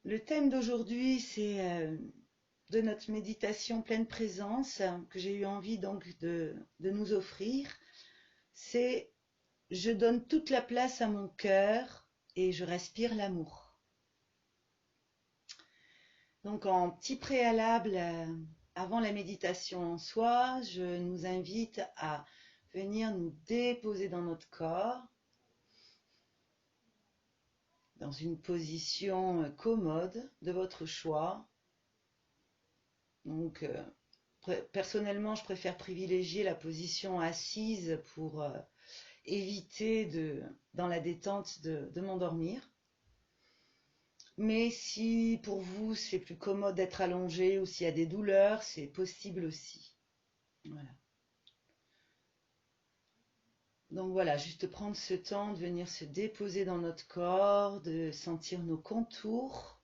Le thème d'aujourd'hui, c'est de notre méditation pleine présence que j'ai eu envie donc de nous offrir. C'est je donne toute la place à mon cœur et je respire l'amour. Donc en petit préalable, avant la méditation en soi, je nous invite à venir nous déposer dans notre corps, dans une position commode de votre choix. Donc personnellement, je préfère privilégier la position assise pour éviter dans la détente de m'endormir. Mais si pour vous c'est plus commode d'être allongé ou s'il y a des douleurs, c'est possible aussi. Voilà. Donc voilà, juste prendre ce temps de venir se déposer dans notre corps, de sentir nos contours,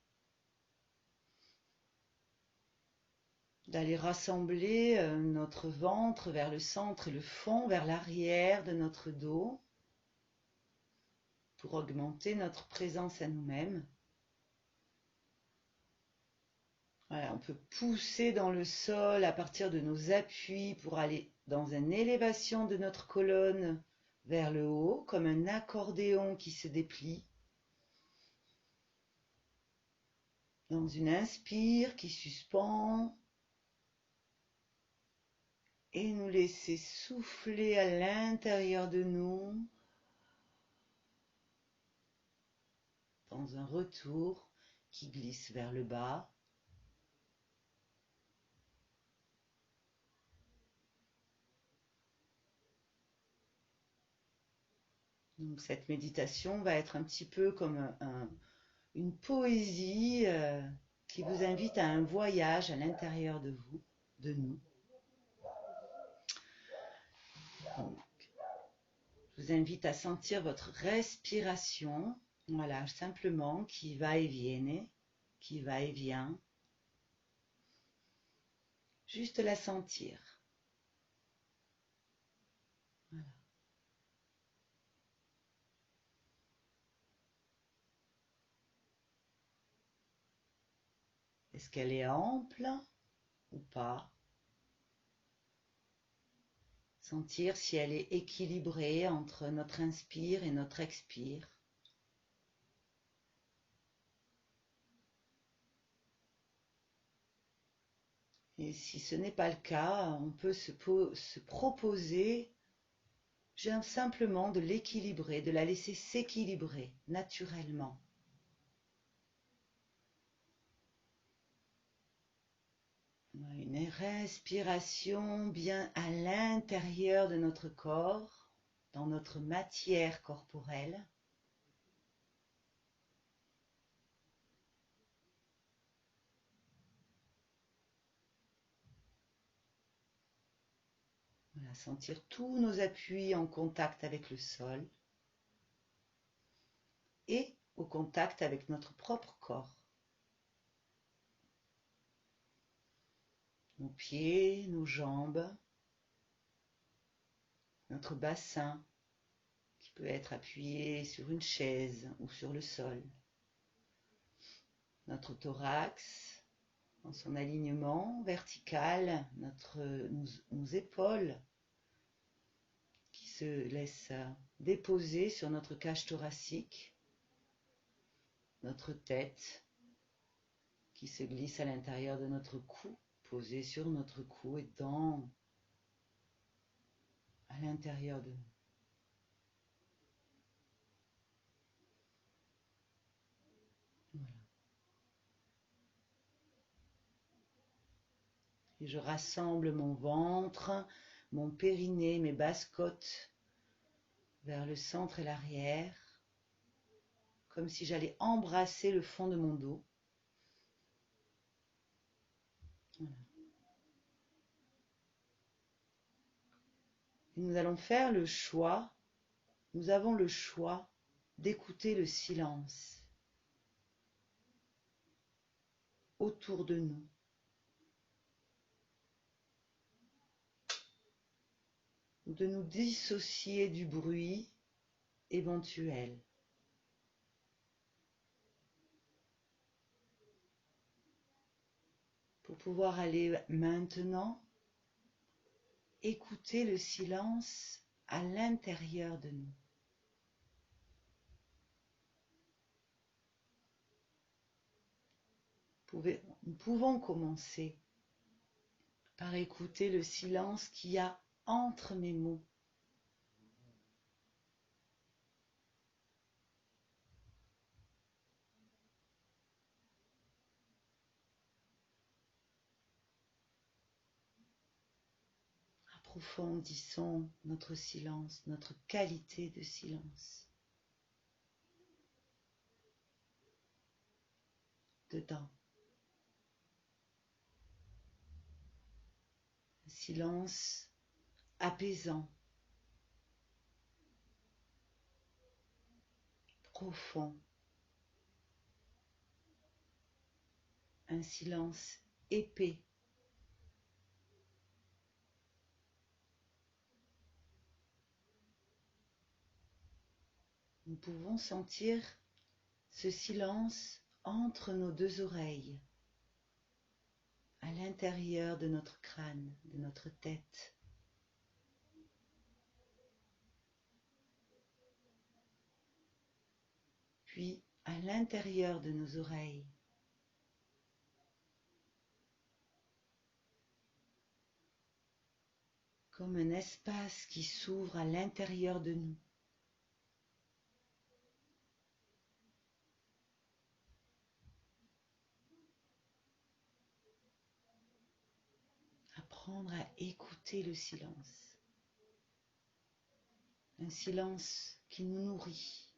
d'aller rassembler notre ventre vers le centre et le fond, vers l'arrière de notre dos, pour augmenter notre présence à nous-mêmes. Voilà, on peut pousser dans le sol à partir de nos appuis pour aller dans une élévation de notre colonne vers le haut, comme un accordéon qui se déplie. Dans une inspire qui suspend et nous laisser souffler à l'intérieur de nous dans un retour qui glisse vers le bas. Donc cette méditation va être un petit peu comme une poésie qui vous invite à un voyage à l'intérieur de vous, de nous. Donc, je vous invite à sentir votre respiration, voilà, simplement qui va et vient, qui va et vient. Juste la sentir. Voilà. Est-ce qu'elle est ample ou pas? Sentir si elle est équilibrée entre notre inspire et notre expire. Et si ce n'est pas le cas, on peut se proposer simplement de l'équilibrer, de la laisser s'équilibrer naturellement. Une respiration bien à l'intérieur de notre corps, dans notre matière corporelle. Voilà, sentir tous nos appuis en contact avec le sol et au contact avec notre propre corps. Nos pieds, nos jambes, notre bassin qui peut être appuyé sur une chaise ou sur le sol. Notre thorax dans son alignement vertical, nos épaules qui se laissent déposer sur notre cage thoracique, notre tête qui se glisse à l'intérieur de notre cou, posée sur notre cou et à l'intérieur de nous. Voilà. Et je rassemble mon ventre, mon périnée, mes basses côtes vers le centre et l'arrière, comme si j'allais embrasser le fond de mon dos. Voilà. Et nous allons faire le choix, nous avons le choix d'écouter le silence autour de nous. De nous dissocier du bruit éventuel. pouvoir aller maintenant écouter le silence à l'intérieur de nous. Nous pouvons commencer par écouter le silence qu'il y a entre mes mots. Approfondissons notre silence, notre qualité de silence. Dedans. Un silence apaisant, profond. Un silence épais. Nous pouvons sentir ce silence entre nos deux oreilles, à l'intérieur de notre crâne, de notre tête. Puis à l'intérieur de nos oreilles. Comme un espace qui s'ouvre à l'intérieur de nous. Apprendre à écouter le silence. Un silence qui nous nourrit.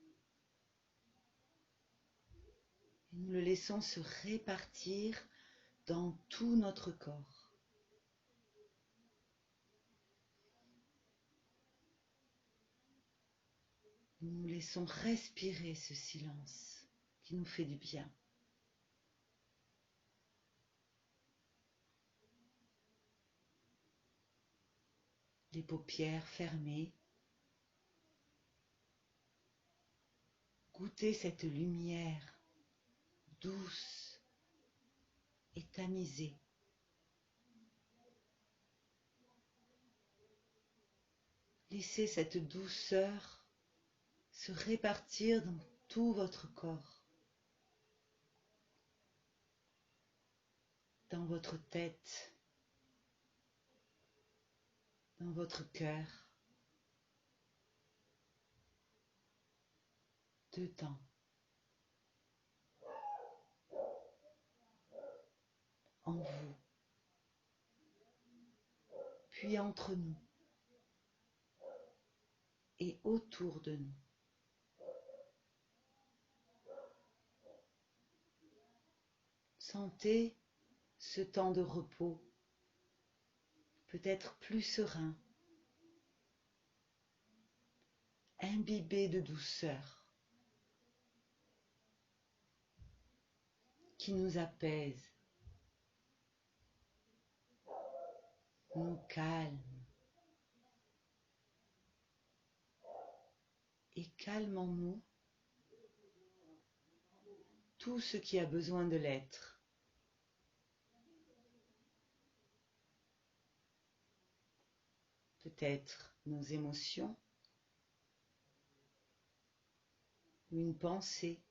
Et nous le laissons se répartir dans tout notre corps. Nous nous laissons respirer ce silence qui nous fait du bien. Les paupières fermées. Goûtez cette lumière douce et tamisée. Laissez cette douceur se répartir dans tout votre corps, dans votre tête, dans votre cœur, dedans. En vous, puis entre nous et autour de nous. Sentez ce temps de repos, peut-être plus serein, imbibé de douceur, qui nous apaise, nous calme et calme en nous tout ce qui a besoin de l'être. Peut-être nos émotions, ou une pensée,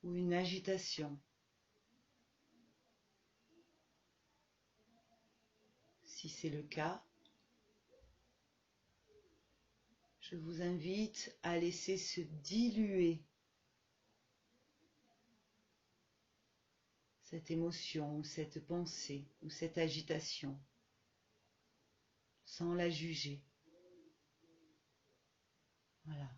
ou une agitation. Si c'est le cas, je vous invite à laisser se diluer cette émotion, cette pensée ou cette agitation, sans la juger. Voilà.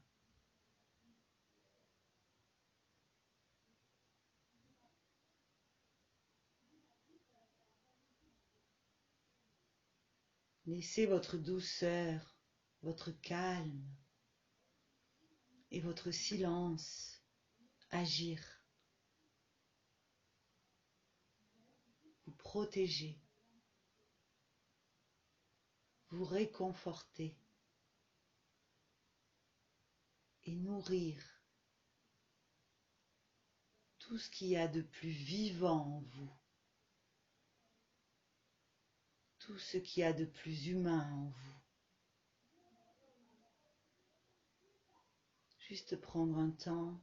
Laissez votre douceur, votre calme et votre silence agir, vous protéger, vous réconforter et nourrir tout ce qu'il y a de plus vivant en vous, tout ce qu'il y a de plus humain en vous. Juste prendre un temps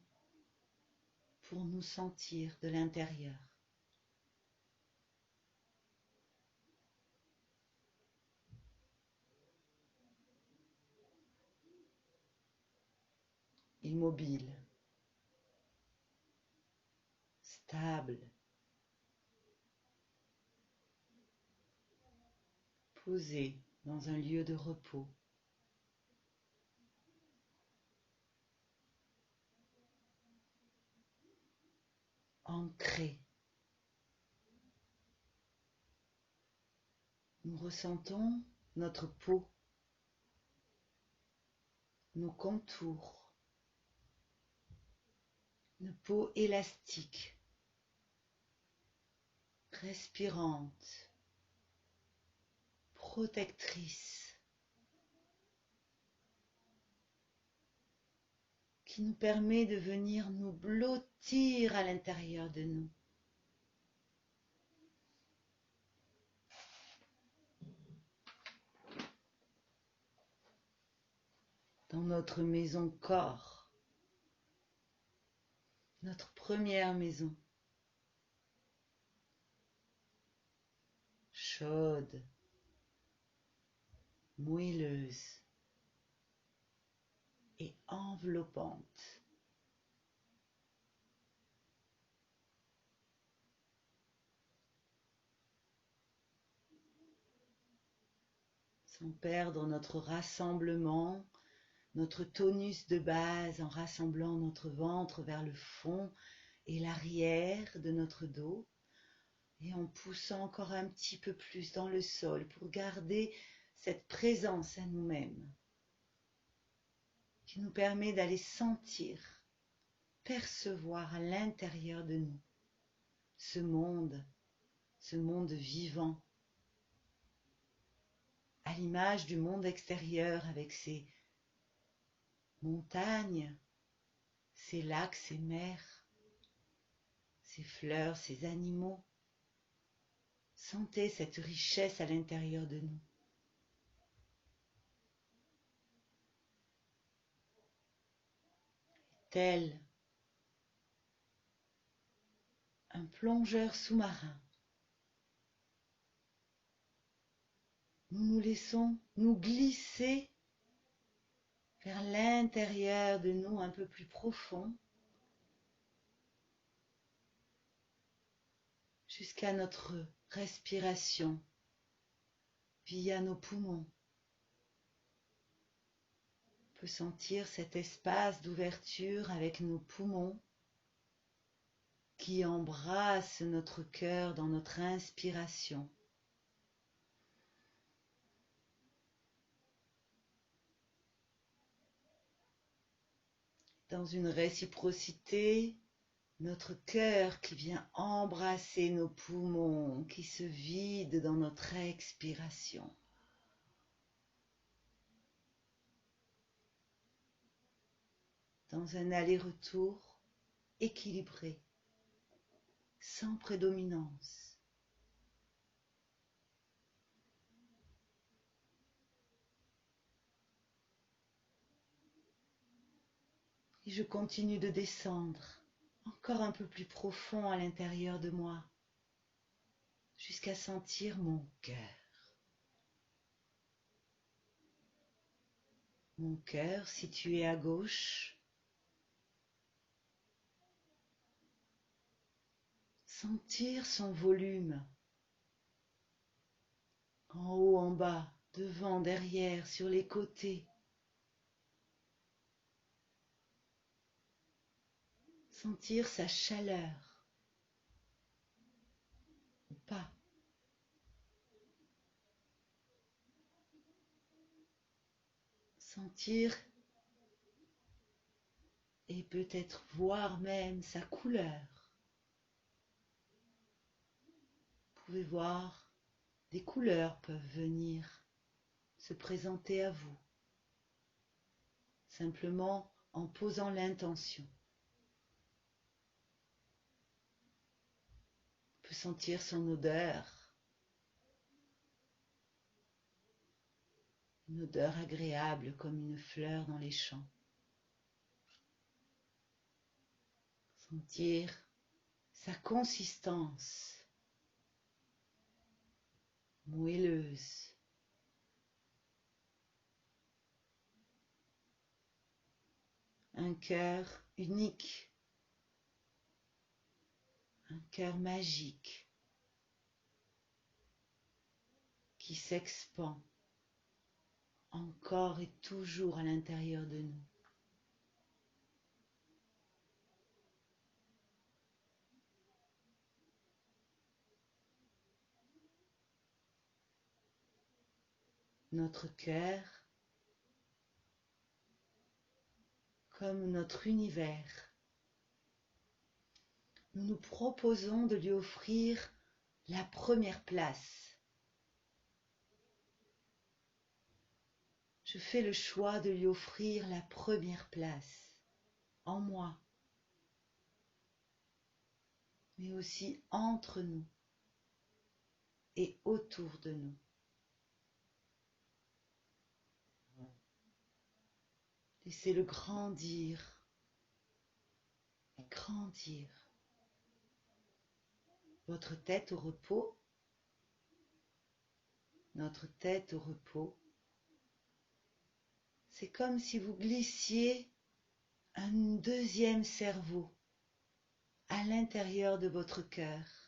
pour nous sentir de l'intérieur. Immobile, stable, posé dans un lieu de repos. Ancré. Nous ressentons notre peau, nos contours, une peau élastique, respirante, protectrice, qui nous permet de venir nous blottir à l'intérieur de nous. Dans notre maison corps, notre première maison, chaude, moelleuse et enveloppante. Sans perdre notre rassemblement, notre tonus de base en rassemblant notre ventre vers le fond et l'arrière de notre dos et en poussant encore un petit peu plus dans le sol pour garder cette présence à nous-mêmes qui nous permet d'aller sentir, percevoir à l'intérieur de nous ce monde vivant, à l'image du monde extérieur avec ses montagnes, ses lacs, ses mers, ses fleurs, ses animaux. Sentez cette richesse à l'intérieur de nous. Tel un plongeur sous-marin, nous nous laissons nous glisser vers l'intérieur de nous un peu plus profond, jusqu'à notre respiration via nos poumons. On peut sentir cet espace d'ouverture avec nos poumons qui embrasse notre cœur dans notre inspiration. Dans une réciprocité, notre cœur qui vient embrasser nos poumons, qui se vide dans notre expiration. Dans un aller-retour équilibré, sans prédominance. Et je continue de descendre encore un peu plus profond à l'intérieur de moi, jusqu'à sentir mon cœur. Mon cœur situé à gauche, sentir son volume, en haut, en bas, devant, derrière, sur les côtés. Sentir sa chaleur, ou pas. Sentir et peut-être voir même sa couleur. Vous pouvez voir, des couleurs peuvent venir se présenter à vous, simplement en posant l'intention. sentir son odeur, une odeur agréable comme une fleur dans les champs. Sentir sa consistance moelleuse. Un cœur unique, un cœur magique qui s'expand encore et toujours à l'intérieur de nous. Notre cœur comme notre univers. Nous nous proposons de lui offrir la première place. Je fais le choix de lui offrir la première place en moi, mais aussi entre nous et autour de nous. Laissez-le grandir, grandir. Votre tête au repos, notre tête au repos. C'est comme si vous glissiez un deuxième cerveau à l'intérieur de votre cœur.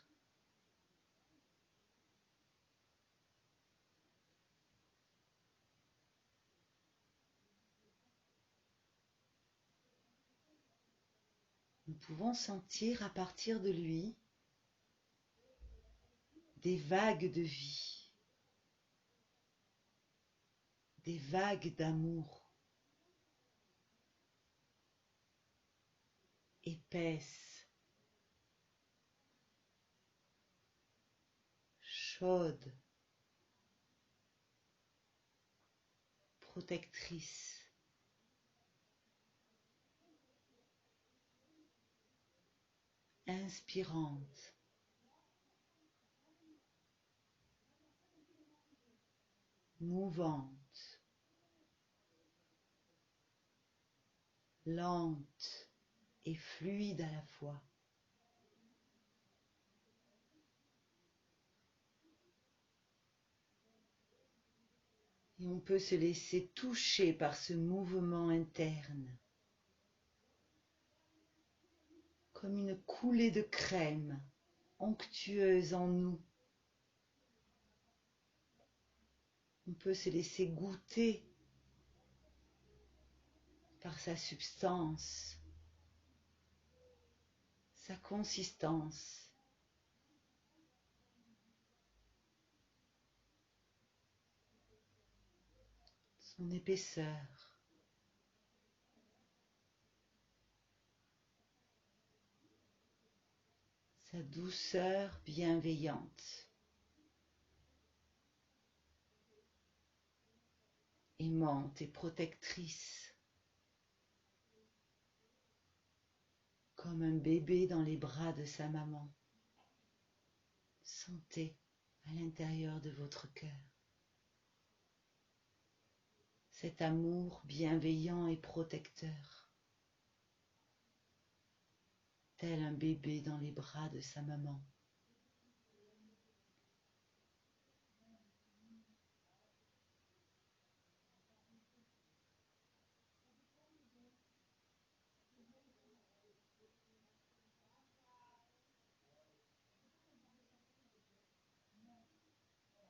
Nous pouvons sentir à partir de lui des vagues de vie, des vagues d'amour, épaisses, chaudes, protectrices. Inspirante, mouvante, lente et fluide à la fois. Et on peut se laisser toucher par ce mouvement interne, comme une coulée de crème onctueuse en nous. On peut se laisser goûter par sa substance, sa consistance. Son épaisseur. Sa douceur bienveillante. Aimante et protectrice. Comme un bébé dans les bras de sa maman. Sentez à l'intérieur de votre cœur cet amour bienveillant et protecteur, tel un bébé dans les bras de sa maman.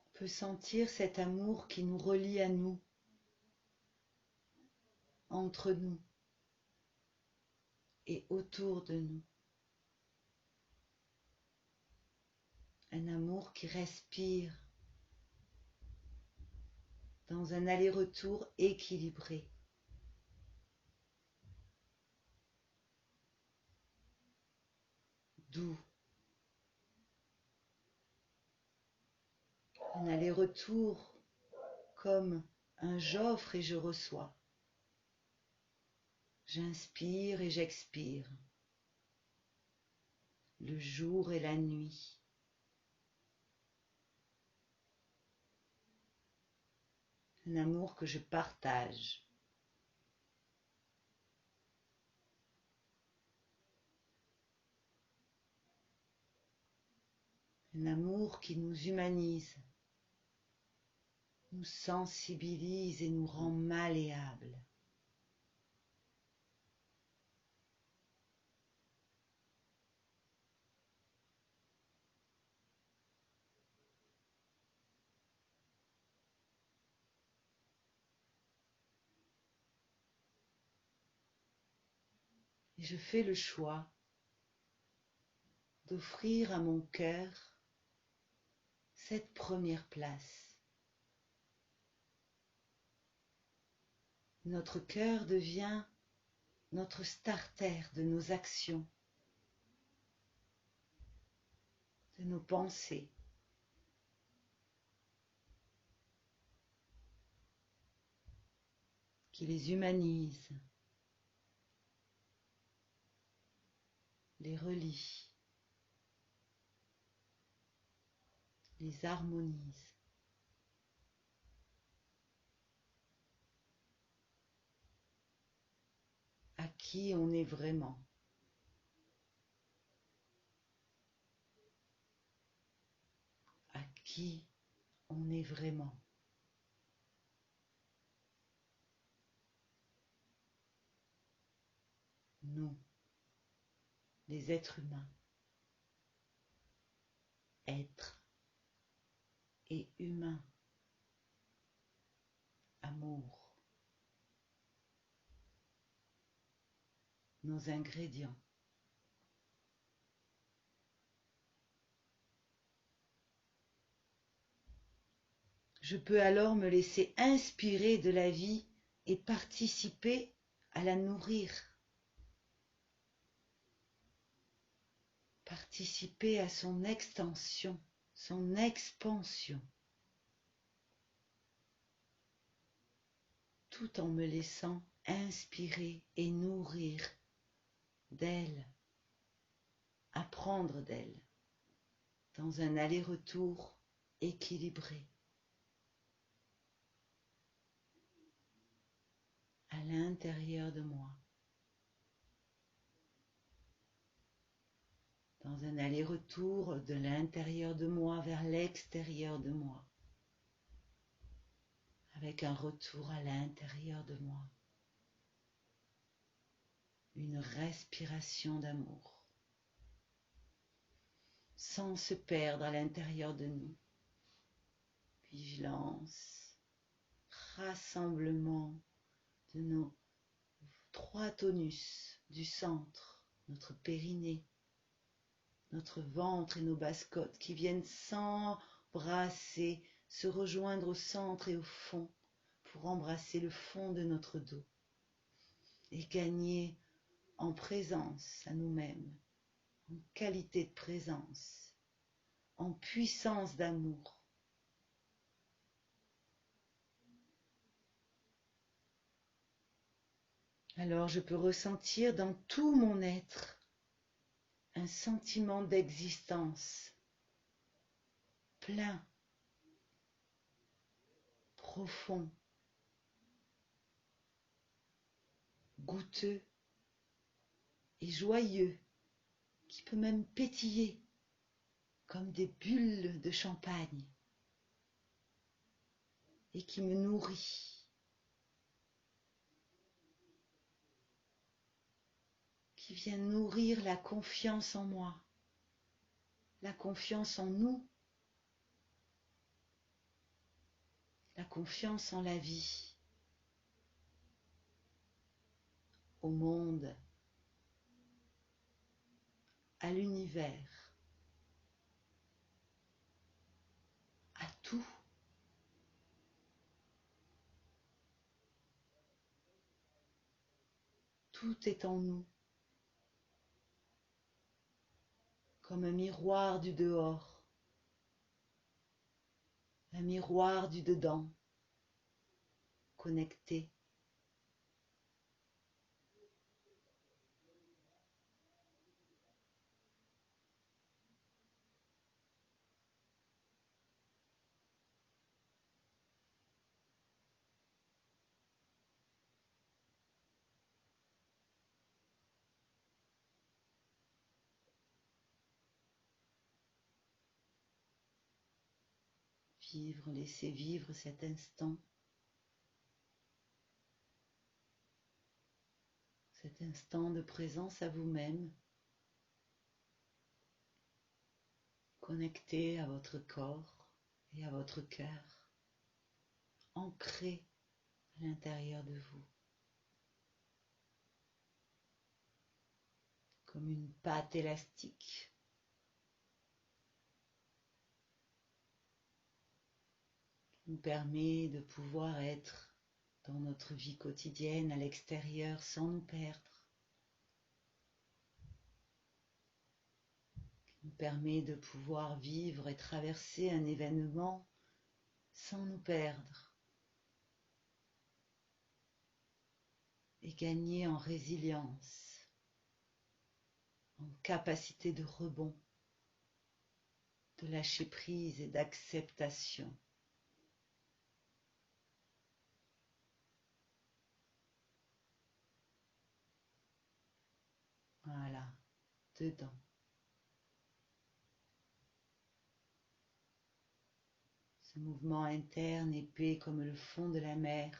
On peut sentir cet amour qui nous relie à nous, entre nous et autour de nous. Un amour qui respire dans un aller-retour équilibré. Doux. Un aller-retour comme un j'offre et je reçois. J'inspire et j'expire. Le jour et la nuit. un amour que je partage. Un amour qui nous humanise, nous sensibilise et nous rend malléables. Et je fais le choix d'offrir à mon cœur cette première place. Notre cœur devient notre starter de nos actions, de nos pensées. Qui les humanise, les relie, les harmonise. À qui on est vraiment. À qui on est vraiment. Nous, les êtres humains, êtres et humains, amour, nos ingrédients. Je peux alors me laisser inspirer de la vie et participer à la nourrir. Participer à son extension, son expansion, tout en me laissant inspirer et nourrir d'elle, apprendre d'elle, dans un aller-retour équilibré, à l'intérieur de moi, dans un aller-retour de l'intérieur de moi vers l'extérieur de moi, avec un retour à l'intérieur de moi, une respiration d'amour, sans se perdre à l'intérieur de nous. Vigilance, rassemblement de nos 3 tonus du centre, notre périnée, notre ventre et nos basses-côtes qui viennent s'embrasser, se rejoindre au centre et au fond pour embrasser le fond de notre dos et gagner en présence à nous-mêmes, en qualité de présence, en puissance d'amour. Alors je peux ressentir dans tout mon être un sentiment d'existence plein, profond, goûteux et joyeux, qui peut même pétiller comme des bulles de champagne et qui me nourrit. Qui vient nourrir la confiance en moi, la confiance en nous, la confiance en la vie, au monde, à l'univers, à tout. Tout est en nous, comme un miroir du dehors, un miroir du dedans, connecté. vivre, laissez vivre cet instant. Cet instant de présence à vous-même, connecté à votre corps et à votre cœur, ancré à l'intérieur de vous, comme une pâte élastique. Qui nous permet de pouvoir être dans notre vie quotidienne à l'extérieur sans nous perdre. Nous permet de pouvoir vivre et traverser un événement sans nous perdre et gagner en résilience, en capacité de rebond, de lâcher prise et d'acceptation. Voilà, dedans. Ce mouvement interne épais comme le fond de la mer,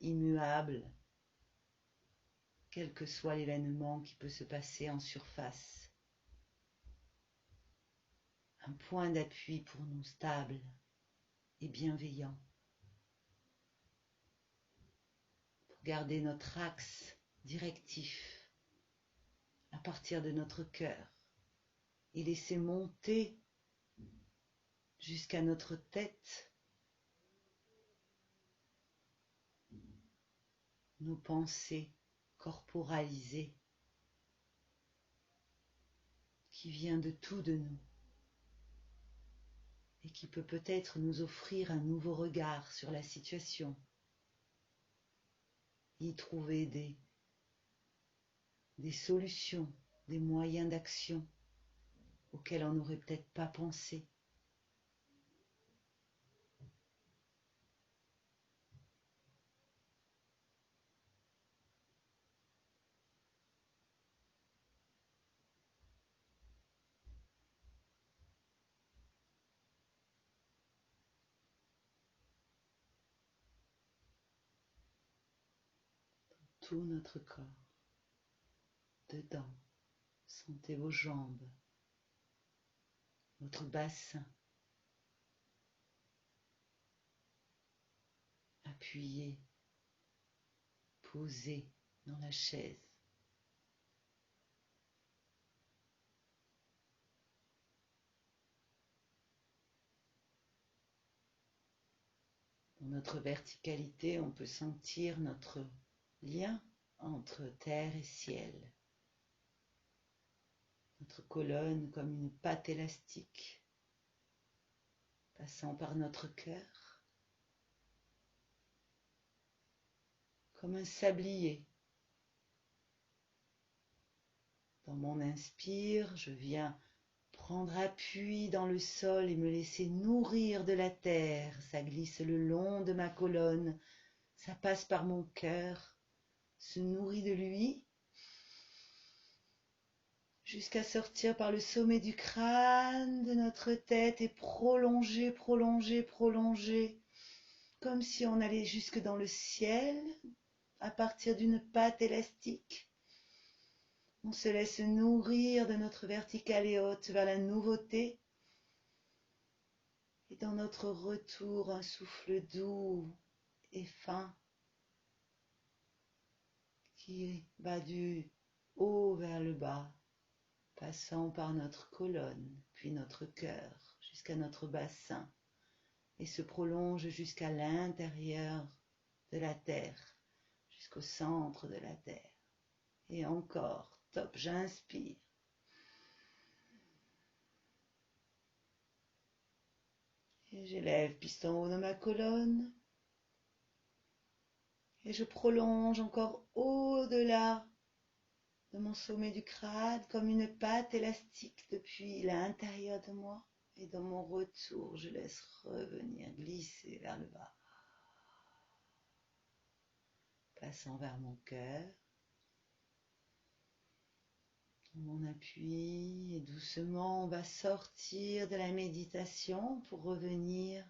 immuable, quel que soit l'événement qui peut se passer en surface. Un point d'appui pour nous stable et bienveillant. Pour garder notre axe directif à partir de notre cœur et laisser monter jusqu'à notre tête nos pensées corporalisées qui vient de tout de nous et qui peut peut-être nous offrir un nouveau regard sur la situation, y trouver des solutions, des moyens d'action auxquels on n'aurait peut-être pas pensé. Tout notre corps, dedans, sentez vos jambes, votre bassin, appuyé, posé dans la chaise. Dans notre verticalité, on peut sentir notre lien entre terre et ciel. Notre colonne comme une pâte élastique, passant par notre cœur, comme un sablier. Dans mon inspire, je viens prendre appui dans le sol et me laisser nourrir de la terre. Ça glisse le long de ma colonne, ça passe par mon cœur, se nourrit de lui, jusqu'à sortir par le sommet du crâne de notre tête et prolonger, prolonger, prolonger, comme si on allait jusque dans le ciel, à partir d'une pâte élastique. On se laisse nourrir de notre verticale et haute vers la nouveauté. Et dans notre retour, un souffle doux et fin qui va du haut vers le bas, passant par notre colonne, puis notre cœur, jusqu'à notre bassin, et se prolonge jusqu'à l'intérieur de la terre, jusqu'au centre de la terre. Et encore, top, j'inspire. Et j'élève piston haut de ma colonne. Et je prolonge encore au-delà de mon sommet du crâne comme une pâte élastique depuis l'intérieur de moi. Et dans mon retour, je laisse revenir, glisser vers le bas. Passant vers mon cœur. mon appui et doucement on va sortir de la méditation pour revenir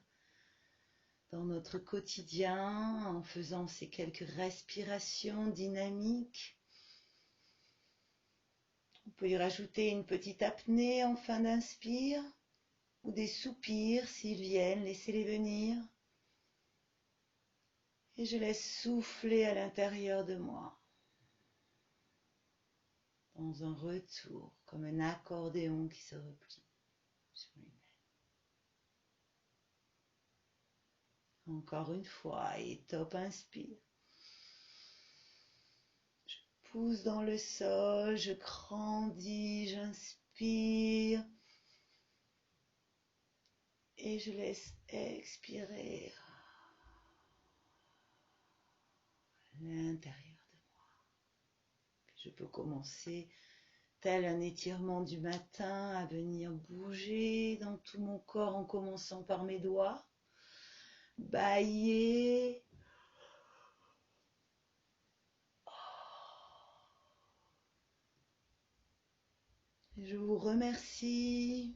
dans notre quotidien en faisant ces quelques respirations dynamiques. On peut y rajouter une petite apnée en fin d'inspire ou des soupirs s'ils viennent, laissez-les venir. Et je laisse souffler à l'intérieur de moi. Dans un retour, comme un accordéon qui se replie sur lui-même. Encore une fois, et top, inspire. Je pousse dans le sol, je grandis, j'inspire. Et je laisse expirer à l'intérieur de moi. Puis je peux commencer tel un étirement du matin à venir bouger dans tout mon corps en commençant par mes doigts. Bâiller. Je vous remercie